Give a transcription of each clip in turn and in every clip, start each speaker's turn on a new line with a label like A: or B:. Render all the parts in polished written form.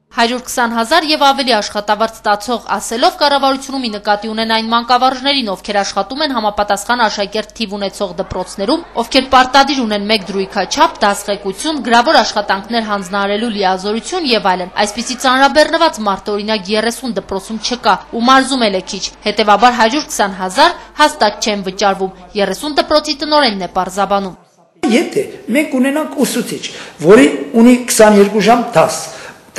A: 120,000 եւ ավելի աշխատավարձ ստացող ասելով կառավարությունում ի նկատի ունեն այն մանկավարժներին, ովքեր աշխատում են համապատասխան աշակերտ թիվ ունեցող դպրոցներում, ովքեր պարտադիր ունեն 1 դրույքաչափ, դասղեկություն, գրավոր աշխատանքներ հանձնարարելու լիազորություն եւ այլն։ Այսպիսի ծանրաբեռնված մարդ օրինակ 30 դպրոցում չկա ու մարզում էլ է քիչ, հետեւաբար 120,000 հաստատ չեն վճարվում, 30 դպրոցի տնօրենն է պարզաբանում։
B: Եթե մենք ունենանք ուսուցիչ, որի ունի 22 ժամ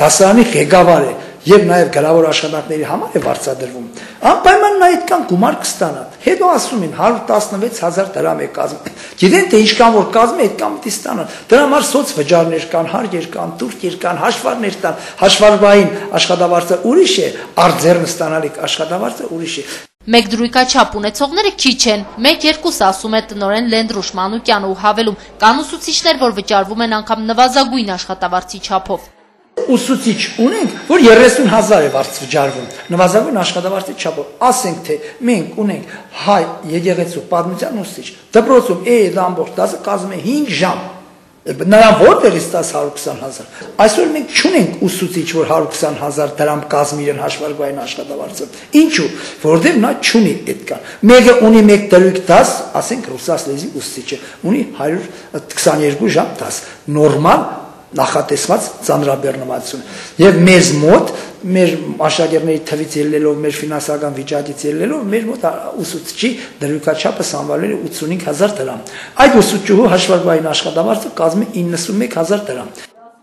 B: դասարանի ղեկավար է եւ նաեւ գրավոր աշխատանքների համար է վարձատրվում, անպայման նա այդքան գումար կստանա։ Հետո ասում են 116,000 դրամ է կազմում։ Գիտեն թե ինչքան որ կազմի, այդքան պիտի ստանան։ Դրա համար սոցվճարներ կան, հարկեր կան, տուրքեր կան, հաշվարներ կան, հաշվարվային աշխատավարձը ուրիշ է, արձերն ստանալիք աշխատավարձը ուրիշ է։
A: 1 դրույքաչափ ունեցողները քիչ են, 1-2 ասում է տնօրեն Լենդրուշ Մանուկյանը ու հավելում, կան ուսուցիչներ, որ վճարվում են անգամ նվազագույն աշխատավարձի չափով։
B: Ուսուցիչ ունենք, որ 30,000 է վարձ վճարվում, նվազագույն աշխատավարձի չափով։ Ասենք թե մենք ունենք հայ եկեղեցու պատմության ուսուցիչ, դպրոցում այդ ամբողջ դասը կազմում է 5 ժամ։ Նրան որտեղից տաս 120,000։ Այսօր մենք չունենք ուսուցիչ, որ 120,000 դրամ կազմի իրեն հաշվարկային աշխատավարձը։ Ինչու՞, որովհետև նա չունի այդքան։ Մեկը ունի 1 դրույք դաս, ասենք ռուսաց լեզվի ուսուցիչը, ունի 122 ժամ դաս։ Նորմալ նախատեսված ծանրաբեռնվածություն եւ մեզ մոտ մեր աշակերտների թվից ելնելով մեր ֆինանսական վիճակից ելնելով մեր մոտ ուսուցչի դրույքաչափը սանվալել է 85,000 դրամ այդ ուսուցչուհու հաշվարկային աշխատավարձը կազմում է 91,000 դրամ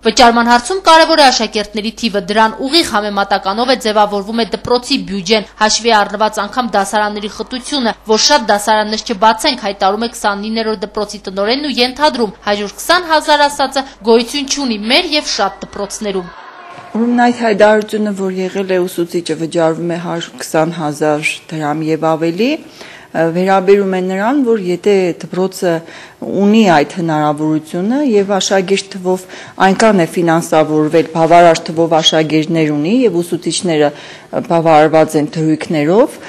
A: Վճարման հարցում կարևոր է աշակերտների թիվը, դրան ուղիղ համեմատականով է ձևավորվում է դպրոցի բյուջեն, հաշվի առնված անգամ դասարանների խտությունը, որ շատ դասարաններ չբացենք, հայտարարում է 29-րդ դպրոցի տնօրենն ու ենթադրում 120,000 ասածը գոյություն չունի մեր եւ շատ դպրոցներում։
C: Ուրեմն այդ հայտարարությունը, որ եղել է ուսուցիչը վճարվում է 120,000 դրամ եւ ավելի, վերաբերում է նրան, որ եթե դպրոցը ունի այդ հնարավորությունը եւ աշակերտ թվով այնքան է ֆինանսավորվել, բավարար թվով աշակերտներ ունի եւ ուսուցիչները բավարարված են դրույքներով,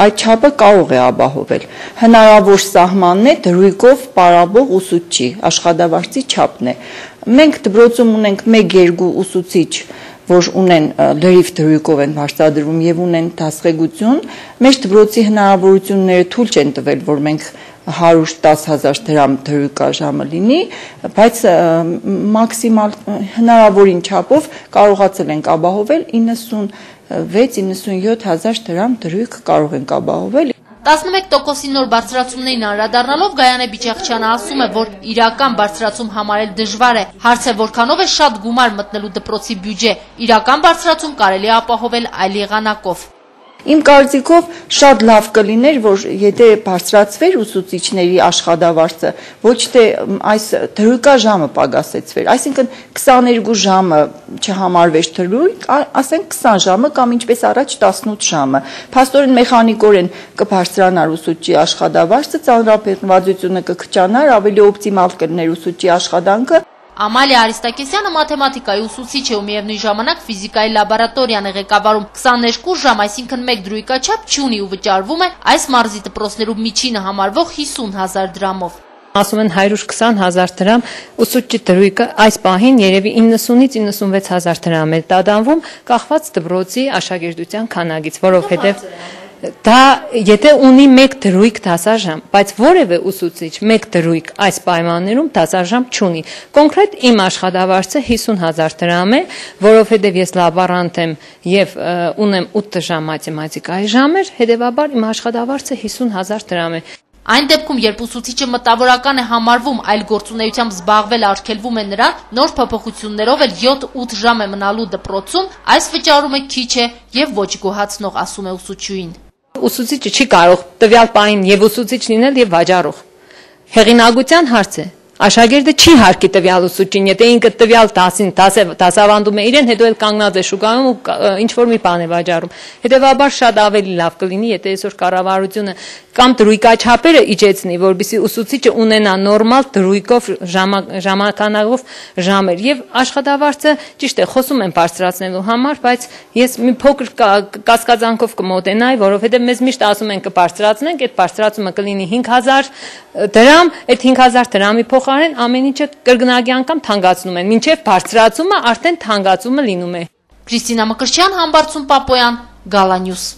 C: այդ չափը կարող է ապահովել։ Հնարավոր սահմանն է դրույքով պարապող ուսուցչի աշխատավարձի չափն է։ Մենք դպրոցում ունենք 1-2 ուսուցիչ որ ունեն լրիվ դրույքով են վարձատրվում եւ ունեն դասղեկություն, մեր դպրոցի հնարավորությունները թույլ չեն տվել, որ մենք 110,000 դրամ դրույքաժամը լինի, բայց մաքսիմալ հնարավորին չափով կարողացել ենք ապահովել 96-97,000 դրամ դրույք կարող ենք ապահովել
A: 11%-ի նոր բարձրացումներին անդրադառնալով Գայանե Բիչախչյանը ասում է, որ իրական բարձրացում համարել դժվար է, հարց է որքանով է շատ գումար մտնելու դպրոցի բյուջե, իրական բարձրացում կարելի է ապահովել այլ եղանակով։
C: Իմ կարծիքով շատ լավ կլիներ, որ եթե բարձրացվեր ուսուցիչների աշխատավարձը, ոչ թե այս դրույքաժամը պակասեցվեր, այսինքն 22 ժամը չհամարվեր դրույք, ասենք 20 ժամը կամ ինչպես առաջ 18 ժամը։ Փաստորեն մեխանիկորեն կբարձրանար ուսուցչի աշխատավարձը, ծանրաբեռնվածությունը կքչանար, ավելի օպտիմալ կլիներ ուսուցչի աշխատանքը։
A: Ամալիա Արիստակեսյանը մաթեմատիկայի ուսուցիչ է ու միևնույն ժամանակ ֆիզիկայի լաբորատորիան է ղեկավարում 22 ժամ, այսինքն 1 դրույքաչափ չունի ու վճարվում է այս մարզի դպրոցներում միջինը համարվող 50,000 դրամով։
D: Ասում են 120,000 դրամ ուսուցչի դրույքը այս պահին երևի 90-ից 96,000 դրամ է տադանվում կախված դպրոցի աշակերտության քանակից, որովհետև դա եթե ունի 1 դրույք դասաժամ, բայց որևէ ուսուցիչ 1 դրույք այս պայմաններում դասաժամ չունի։ Կոնկրետ իմ աշխատավարձը 50,000 դրամ է, որովհետև ես լաբորանտ եմ եւ ունեմ 8 ժամ մաթեմատիկայի ժամեր, հետեւաբար իմ աշխատավարձը 50,000 դրամ է։
A: Այն դեպքում, երբ ուսուցիչը մտավորական է համարվում, այլ գործունեությամբ զբաղվել արգելվում է նրան, նոր փոփոխություններով էլ 7-8 ժամ է մնալու դպրոցում, այս վճարումը քիչ է եւ ոչ գոհացնող, ասում է ուսուցչուհին։
D: Ուսուցիչը չի կարող տվյալ պահին եւ ուսուցիչ լինել եւ վաճառող։ Հեղինակության հարց է։ Աշակերտը չի հարկի տվյալ ուսուցչին, եթե ինքը տվյալ դասին դասավանդում է իրեն, հետո էլ կանգնած է շուկայում ու ինչ որ մի բան է վաճառում։ Հետևաբար շատ ավելի լավ կլինի, եթե այսօր կառավարությունը կամ դրույքաչափերը իջեցնի, որբիսի ուսուցիչը ունենա նորմալ դրույքով ժամանակով ժամեր եւ աշխատավարձը ճիշտ է խոսում են բարձրացնելու համար, բայց ես մի փոքր կասկածանքով կմոտենայի, որովհետեւ մեզ միշտ ասում են կբարձրացնենք, այդ բարձրացումը կլինի 5,000 դրամ, այդ 5,000 դրամի փոխարեն ամեն ինչը կրկնակի անգամ թանկացնում են, մինչև բարձրացումը արդեն թանկացումը լինում է։
A: Կրիստինա Մկրտչյան, Համբարձում Պապոյան, Գալանյուս։